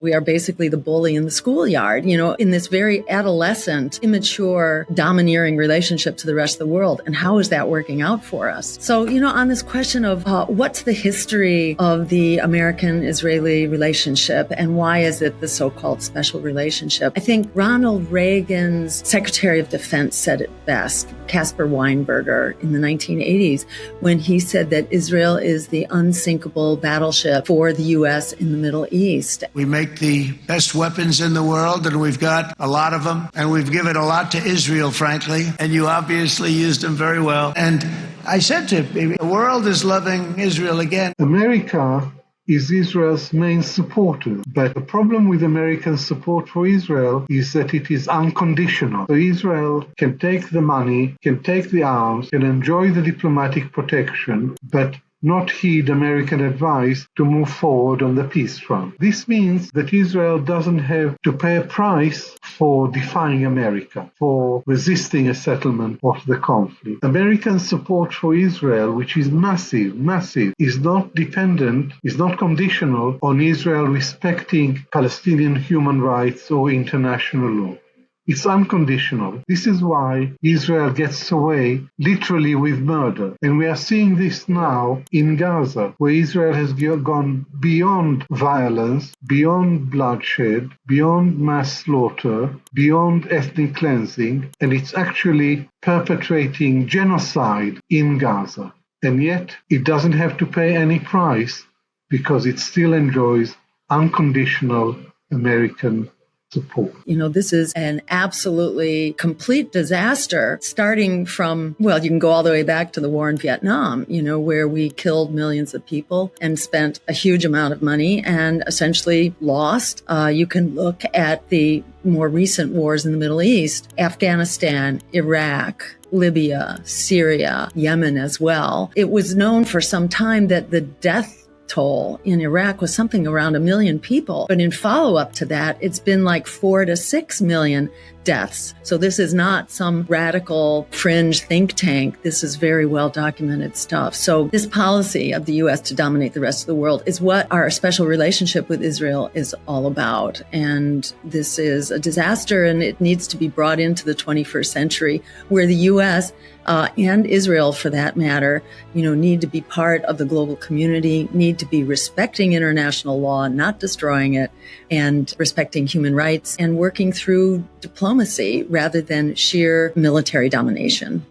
We are basically the bully in the schoolyard, in this very adolescent, immature, domineering relationship to the rest of the world. And how is that working out for us? So, on this question of what's the history of the American-Israeli relationship and why is it the so-called special relationship? I think Ronald Reagan's Secretary of Defense said it best, Caspar Weinberger, in the 1980s, when he said that Israel is the unsinkable battleship for the U.S. in the Middle East. We make the best weapons in the world, and we've got a lot of them, and we've given a lot to Israel, frankly, and you obviously used them very well. And I said to him, the world is loving Israel again. America is Israel's main supporter. But the problem with American support for Israel is that it is unconditional. So Israel can take the money, can take the arms, can enjoy the diplomatic protection, but not heed American advice to move forward on the peace front. This means that Israel doesn't have to pay a price for defying America, for resisting a settlement of the conflict. American support for Israel, which is massive, is not dependent, is not conditional on Israel respecting Palestinian human rights or international law. It's unconditional. This is why Israel gets away literally with murder. And we are seeing this now in Gaza, where Israel has gone beyond violence, beyond bloodshed, beyond mass slaughter, beyond ethnic cleansing, and it's actually perpetrating genocide in Gaza. And yet it doesn't have to pay any price because it still enjoys unconditional American support. This is an absolutely complete disaster, starting from, you can go all the way back to the war in Vietnam, where we killed millions of people and spent a huge amount of money and essentially lost. You can look at the more recent wars in the Middle East, Afghanistan, Iraq, Libya, Syria, Yemen as well. It was known for some time that the death toll in Iraq was something around 1 million people. But in follow-up to that, it's been like 4 to 6 million deaths. So this is not some radical fringe think tank. This is very well documented stuff. So this policy of the U.S. to dominate the rest of the world is what our special relationship with Israel is all about. And this is a disaster, and it needs to be brought into the 21st century where the U.S. And Israel, for that matter, need to be part of the global community, need to be respecting international law, not destroying it, and respecting human rights and working through diplomacy rather than sheer military domination.